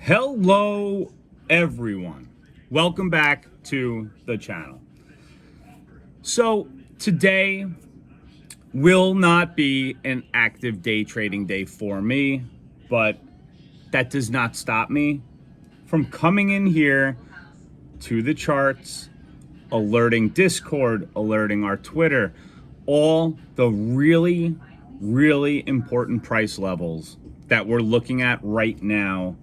Hello, everyone. Welcome back to the channel. So today will not be an active day trading day for me, but that does not stop me from coming in here to the charts, alerting Discord, alerting our Twitter, all the really, really important price levels that we're looking at right now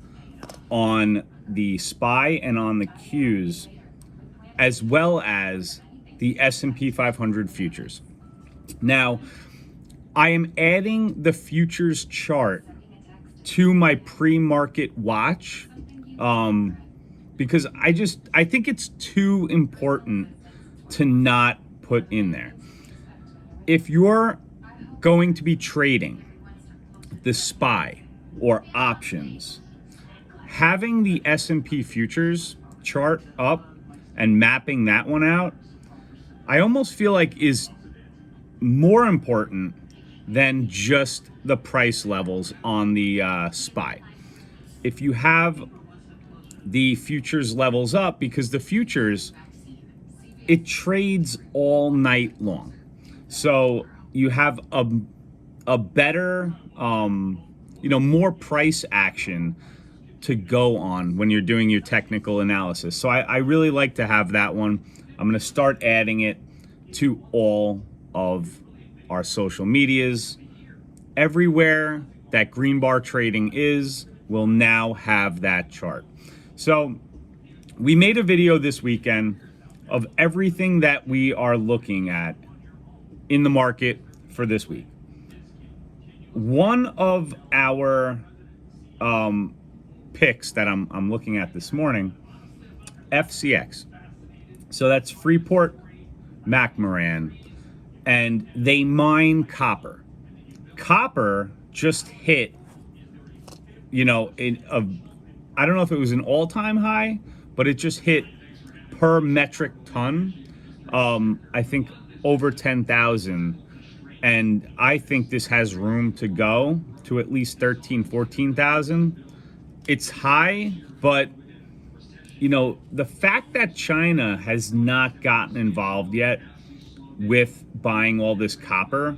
on the SPY and on the Qs, as well as the S&P 500 futures. Now, I am adding the futures chart to my pre-market watch because I think it's too important to not put in there. If you're going to be trading the SPY or options, having the S&P futures chart up and mapping that one out, I almost feel like is more important than just the price levels on the SPY. If you have the futures levels up, because the futures, it trades all night long. So you have a better, more price action to go on when you're doing your technical analysis. So I really like to have that one. I'm going to start adding it to all of our social medias. Everywhere that green bar trading is will now have that chart. So we made a video this weekend of everything that we are looking at in the market for this week. One of our picks that I'm looking at this morning, FCX. So that's Freeport McMoran, and they mine copper. Copper just hit, I don't know if it was an all-time high, but it just hit per metric ton, I think over 10,000. And I think this has room to go to at least 13, 14,000. It's high, but the fact that China has not gotten involved yet with buying all this copper,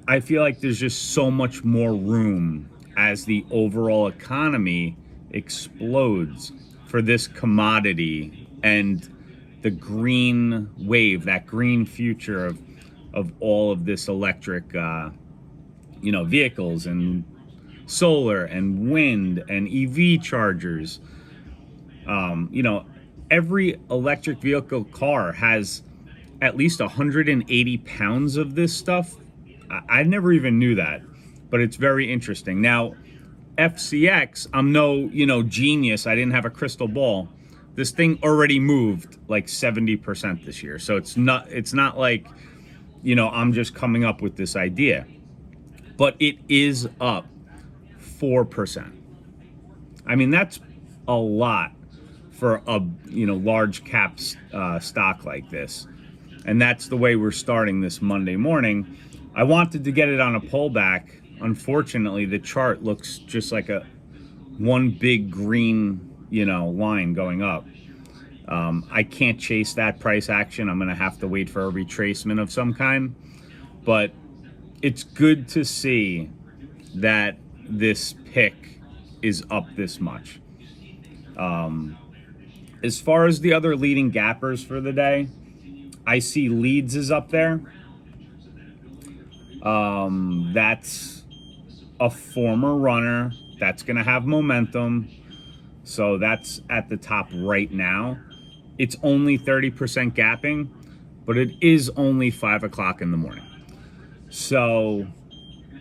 I feel like there's just so much more room as the overall economy explodes for this commodity and the green wave, that green future of all of this electric, vehicles and solar and wind and EV chargers. Every electric vehicle car has at least 180 pounds of this stuff. I never even knew that, but it's very interesting. Now, FCX, I'm no, genius. I didn't have a crystal ball. This thing already moved like 70% this year. So it's not like, I'm just coming up with this idea, but it is up 4%. I mean, that's a lot for a large cap stock like this, and that's the way we're starting this Monday morning. I wanted to get it on a pullback. Unfortunately, the chart looks just like one big green line going up. I can't chase that price action. I'm gonna have to wait for a retracement of some kind, but it's good to see that this pick is up this much. As far as the other leading gappers for the day, I see Leeds is up there. That's a former runner that's going to have momentum. So that's at the top right now. It's only 30% gapping, but it is only 5 o'clock in the morning. So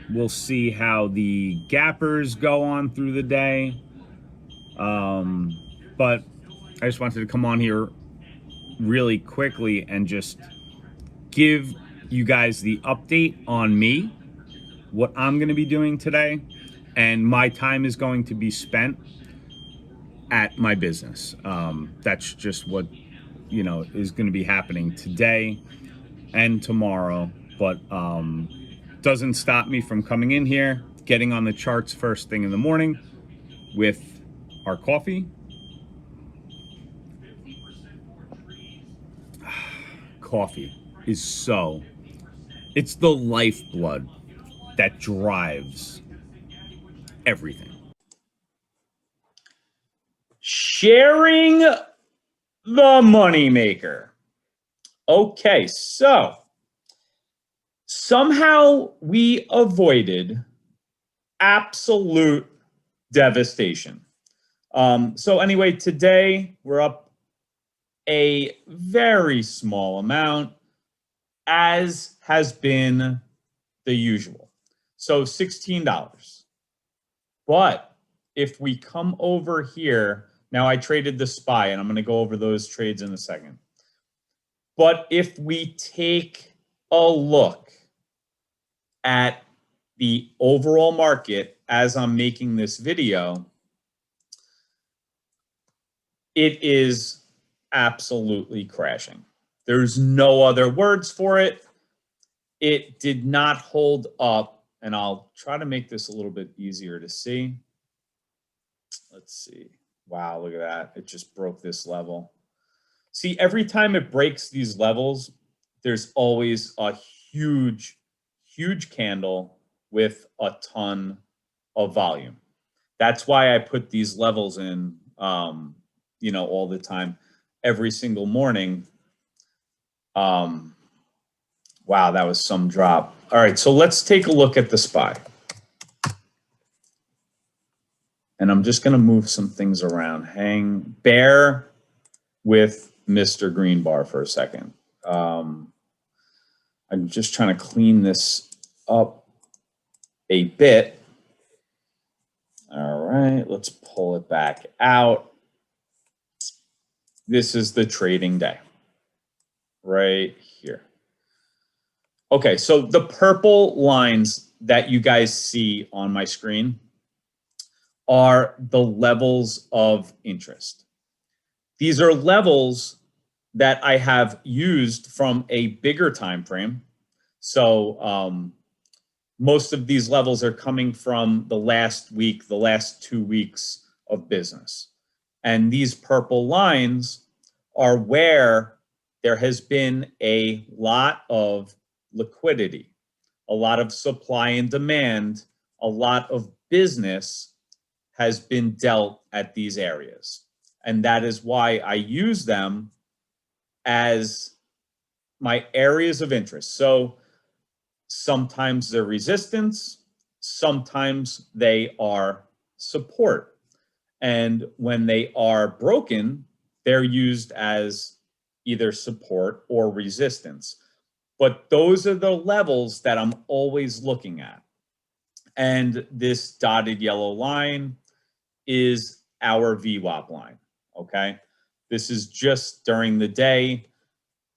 we'll see how the gappers go on through the day. But I just wanted to come on here really quickly and just give you guys the update on me, what I'm going to be doing today, and my time is going to be spent at my business. That's just what is going to be happening today and tomorrow, but doesn't stop me from coming in here, getting on the charts first thing in the morning with our coffee. Coffee is it's the lifeblood that drives everything. Sharing the moneymaker. Okay, so somehow we avoided absolute devastation. So anyway, today we're up a very small amount, as has been the usual. So $16. But if we come over here, now I traded the SPY, and I'm going to go over those trades in a second. But if we take a look at the overall market as I'm making this video, it is absolutely crashing. There's no other words for it. It did not hold up, and I'll try to make this a little bit easier to see. Let's see. Wow, look at that. It just broke this level. See, every time it breaks these levels, there's always a huge, huge candle with a ton of volume. That's why I put these levels in, you know, all the time, every single morning. Wow, that was some drop. All right, so let's take a look at the SPY. And I'm just going to move some things around. Bear with Mr. Green Bar for a second. I'm just trying to clean this up a bit. All right, let's pull it back out. This is the trading day right here. Okay, so the purple lines that you guys see on my screen are the levels of interest. These are levels that I have used from a bigger time frame. So most of these levels are coming from the last week, the last 2 weeks of business. And these purple lines are where there has been a lot of liquidity, a lot of supply and demand, a lot of business has been dealt at these areas. And that is why I use them as my areas of interest. So sometimes they're resistance, sometimes they are support. And when they are broken, they're used as either support or resistance. But those are the levels that I'm always looking at. And this dotted yellow line is our VWAP line, okay? This is just during the day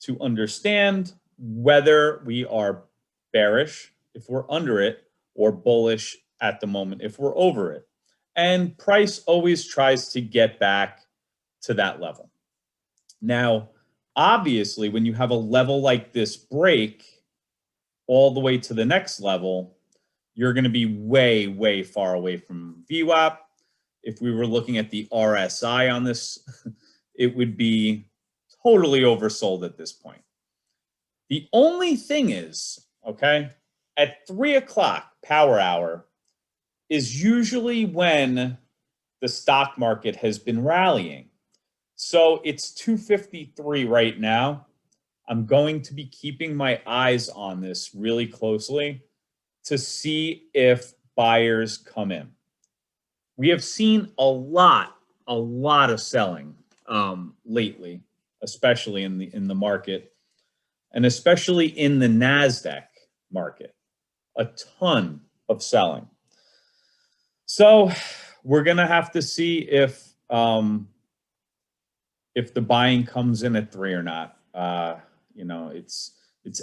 to understand whether we are bearish if we're under it or bullish at the moment if we're over it. And price always tries to get back to that level. Now, obviously, when you have a level like this break all the way to the next level, you're going to be way, way far away from VWAP. If we were looking at the RSI on this, it would be totally oversold at this point. The only thing is, okay, at 3 o'clock power hour is usually when the stock market has been rallying. So it's 253 right now. I'm going to be keeping my eyes on this really closely to see if buyers come in. We have seen a lot of selling lately, especially in the market, and especially in the NASDAQ market, a ton of selling. So we're gonna have to see if the buying comes in at 3 or not. You know, it's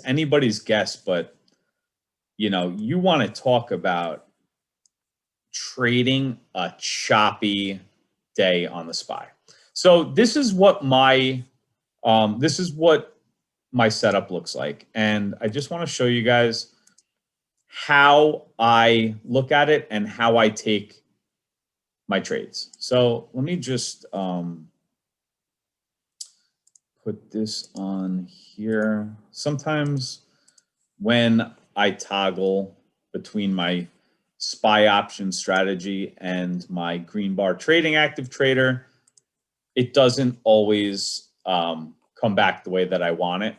anybody's guess, but you know, you want to talk about trading a choppy day on the SPY. So this is what my setup looks like, and I just want to show you guys how I look at it and how I take my trades. So let me just put this on here. Sometimes when I toggle between my SPY option strategy and my green bar trading active trader, it doesn't always come back the way that I want it.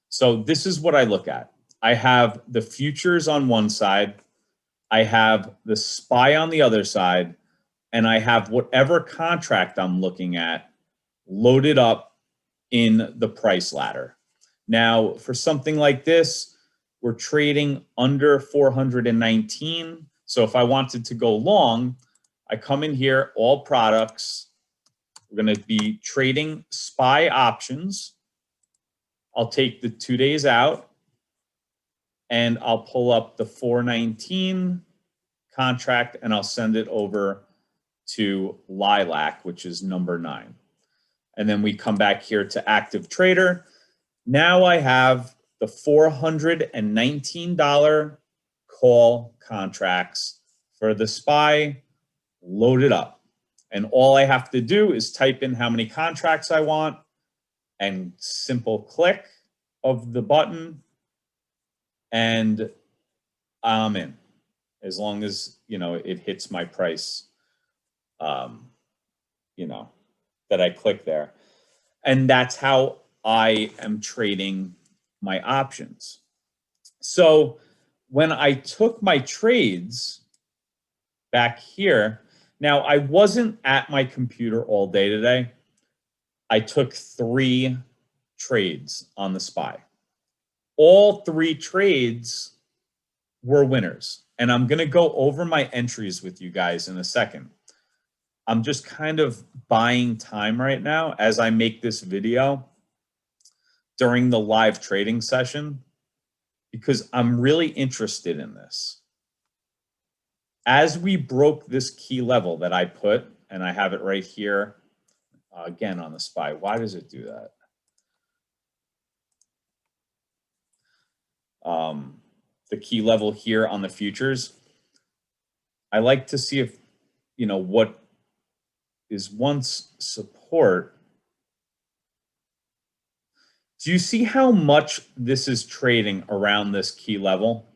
So this is what I look at. I have the futures on one side, I have the SPY on the other side, and I have whatever contract I'm looking at loaded up in the price ladder. Now, for something like this, we're trading under 419. So if I wanted to go long, I come in here, all products. We're going to be trading SPY options. I'll take the 2 days out and I'll pull up the 419 contract and I'll send it over to Lilac, which is number 9. And then we come back here to active trader. Now I have the $419 call contracts for the SPY loaded up. And all I have to do is type in how many contracts I want and simple click of the button and I'm in, as long as, you know, it hits my price, you know, that I click there. And that's how I am trading my options. So when I took my trades back here, now I wasn't at my computer all day today. I took 3 trades on the SPY. All 3 trades were winners. And I'm going to go over my entries with you guys in a second. I'm just kind of buying time right now as I make this video during the live trading session because I'm really interested in this. As we broke this key level that I put, and I have it right here, again on the SPY. Why does it do that? The key level here on the futures. I like to see if, you know, what is once support. Do you see how much this is trading around this key level?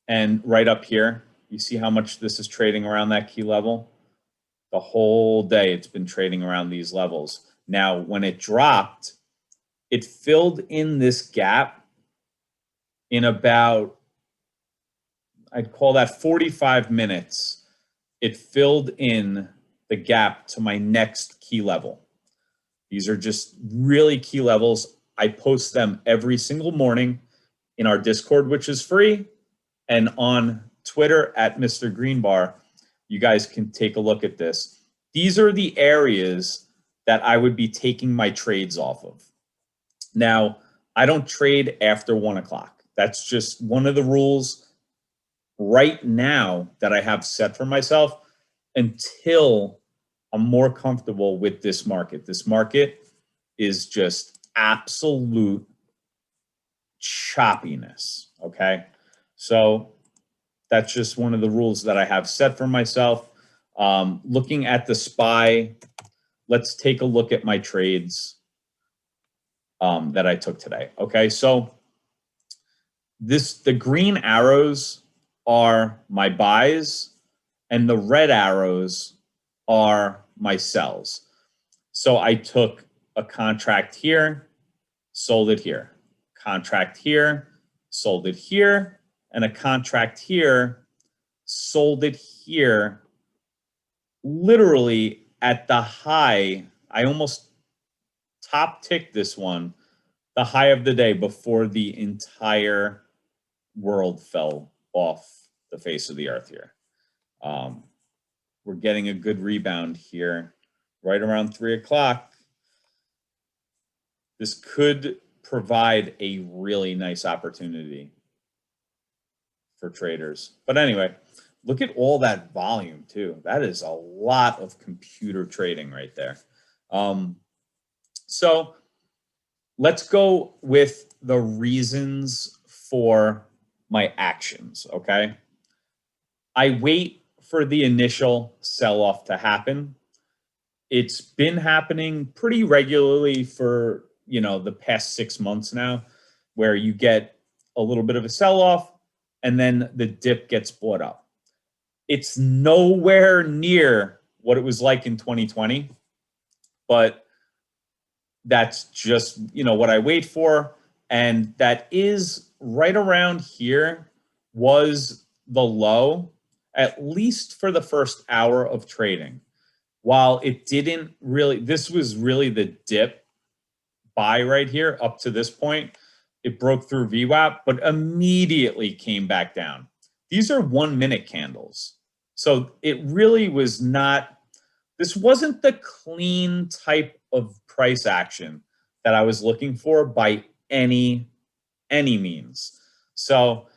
And right up here, you see how much this is trading around that key level? The whole day it's been trading around these levels. Now, when it dropped, it filled in this gap in about, I'd call that 45 minutes. It filled in the gap to my next key level. These are just really key levels. I post them every single morning in our Discord, which is free, and on Twitter at Mr. Greenbar. You guys can take a look at this. These are the areas that I would be taking my trades off of. Now, I don't trade after 1 o'clock. That's just one of the rules right now that I have set for myself until I'm more comfortable with this market. This market is just absolute choppiness, okay? So that's just one of the rules that I have set for myself. Looking at the SPY, let's take a look at my trades that I took today. Okay, so the green arrows are my buys and the red arrows are my sells. So I took a contract here, sold it here, contract here, sold it here, and a contract here, sold it here. Literally at the high, I almost top ticked this one, the high of the day before the entire world fell off the face of the earth here. We're getting a good rebound here right around 3 o'clock. This could provide a really nice opportunity for traders. But anyway, look at all that volume too. That is a lot of computer trading right there. So let's go with the reasons for my actions, okay? I wait for the initial sell-off to happen. It's been happening pretty regularly for, the past 6 months now, where you get a little bit of a sell-off and then the dip gets bought up. It's nowhere near what it was like in 2020, but that's just, what I wait for. And that is right around here was the low, at least for the first hour of trading. While it didn't really, this was really the dip buy right here up to this point. It broke through VWAP, but immediately came back down. These are 1 minute candles. So it really was not, this wasn't the clean type of price action that I was looking for by any means. So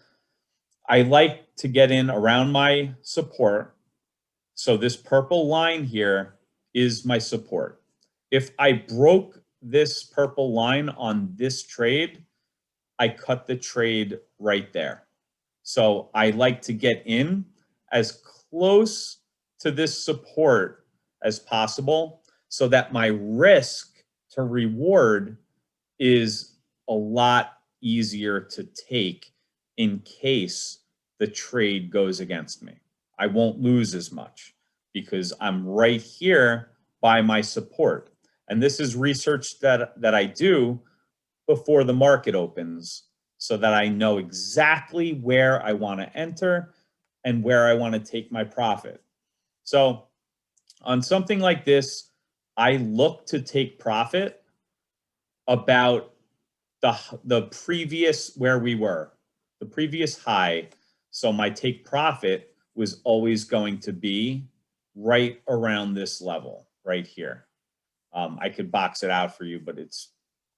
I like to get in around my support. So this purple line here is my support. If I broke this purple line on this trade, I cut the trade right there. So I like to get in as close to this support as possible so that my risk to reward is a lot easier to take in case the trade goes against me. I won't lose as much because I'm right here by my support. And this is research that I do before the market opens so that I know exactly where I want to enter and where I want to take my profit. So on something like this, I look to take profit about the previous, where we were, the previous high. So my take profit was always going to be right around this level right here. I could box it out for you, but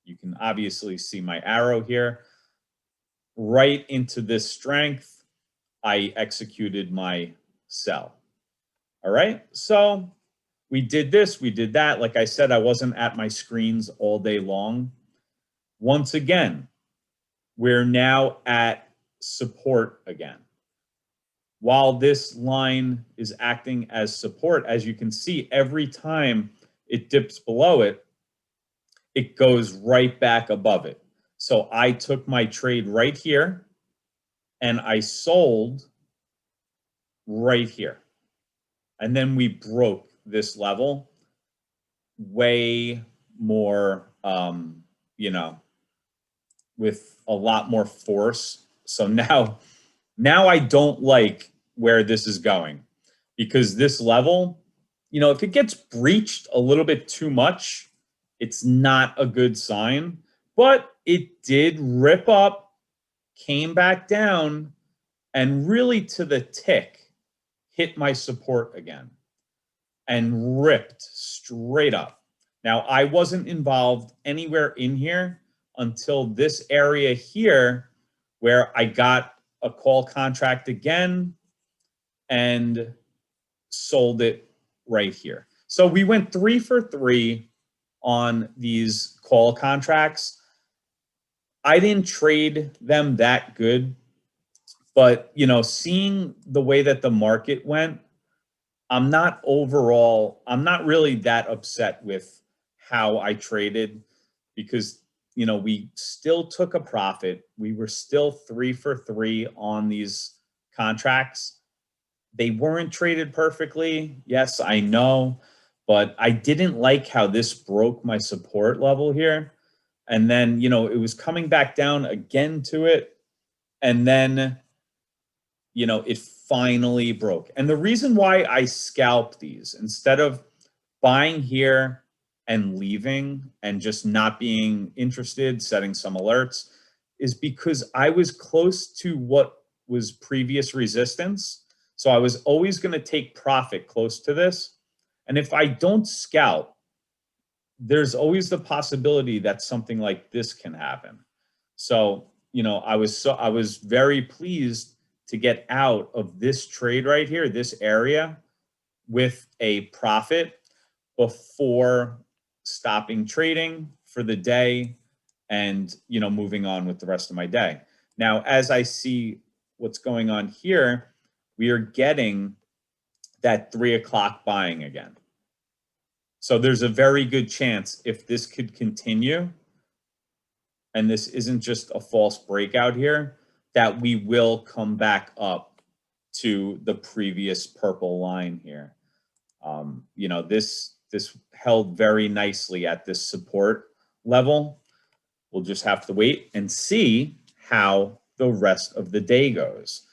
you can obviously see my arrow here. Right into this strength, I executed my sell. All right, so we did this, we did that. Like I said, I wasn't at my screens all day long. Once again, we're now at support again. While this line is acting as support, as you can see, every time it dips below it, it goes right back above it. So I took my trade right here and I sold right here. And then we broke this level way more, with a lot more force. So now I don't like where this is going, because this level, if it gets breached a little bit too much, it's not a good sign. But it did rip up, came back down, and really to the tick hit my support again and ripped straight up. Now, I wasn't involved anywhere in here until this area here, where I got a call contract again and sold it right here. So we went 3 for 3 on these call contracts. I didn't trade them that good, but seeing the way that the market went, I'm not really that upset with how I traded, because we still took a profit. We were still 3 for 3 on these contracts. They weren't traded perfectly. Yes, I know, but I didn't like how this broke my support level here. And then, it was coming back down again to it. And then, it finally broke. And the reason why I scalp these instead of buying here and leaving and just not being interested, setting some alerts, is because I was close to what was previous resistance. So I was always going to take profit close to this. And if I don't scalp, there's always the possibility that something like this can happen. So, I was very pleased to get out of this trade right here, this area, with a profit before stopping trading for the day and, moving on with the rest of my day. Now, as I see what's going on here, we are getting that 3 o'clock buying again. So there's a very good chance if this could continue, and this isn't just a false breakout here, that we will come back up to the previous purple line here. You know, this held very nicely at this support level. We'll just have to wait and see how the rest of the day goes.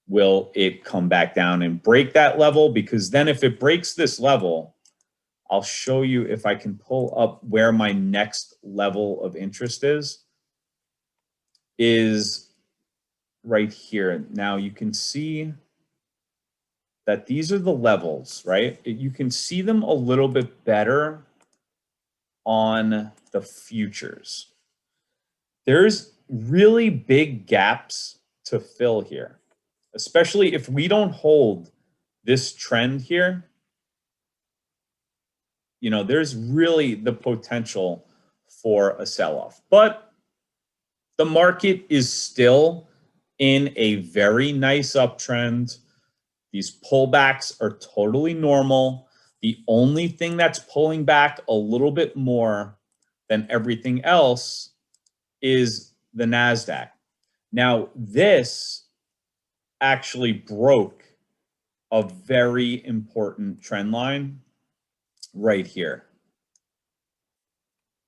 Will it come back down and break that level? Because then if it breaks this level, I'll show you if I can pull up where my next level of interest is right here. Now you can see that these are the levels, right? You can see them a little bit better on the futures. There's really big gaps to fill here, especially if we don't hold this trend here. You know, there's really the potential for a sell-off. But the market is still in a very nice uptrend. These pullbacks are totally normal. The only thing that's pulling back a little bit more than everything else is the NASDAQ. Now, this actually broke a very important trend line right here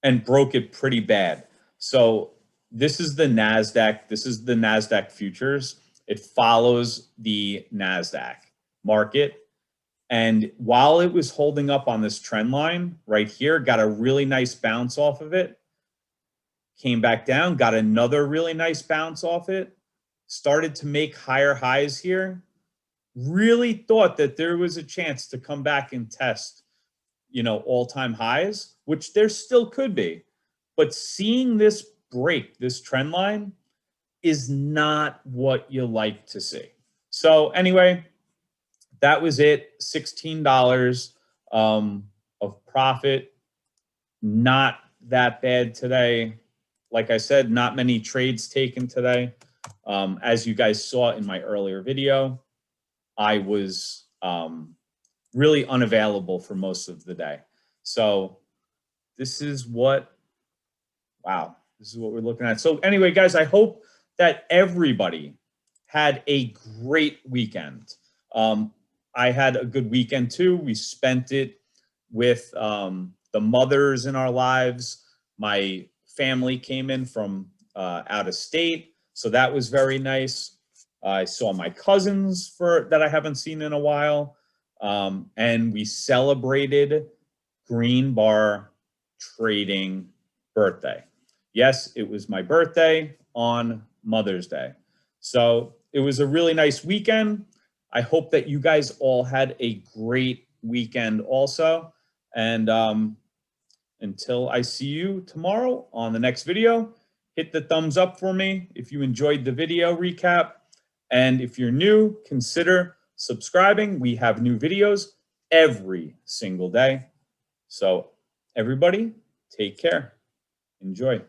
and broke it pretty bad. So this is the NASDAQ. This is the NASDAQ futures. It follows the NASDAQ market. And while it was holding up on this trend line right here, got a really nice bounce off of it, came back down, got another really nice bounce off it, started to make higher highs here, really thought that there was a chance to come back and test, you know, all-time highs, which there still could be. But seeing this break, this trend line, is not what you like to see. So anyway, that was it. $16 of profit. Not that bad today. Like I said, not many trades taken today. As you guys saw in my earlier video, I was really unavailable for most of the day. So this is what, wow, this is what we're looking at. So anyway, guys, I hope that everybody had a great weekend. I had a good weekend too. We spent it with the mothers in our lives. My family came in from out of state, so that was very nice. I saw my cousins that I haven't seen in a while, and we celebrated Green Bar Trading birthday. Yes, it was my birthday on Mother's Day. So it was a really nice weekend. I hope that you guys all had a great weekend also. And until I see you tomorrow on the next video, hit the thumbs up for me if you enjoyed the video recap. And if you're new, consider subscribing. We have new videos every single day. So everybody, take care. Enjoy.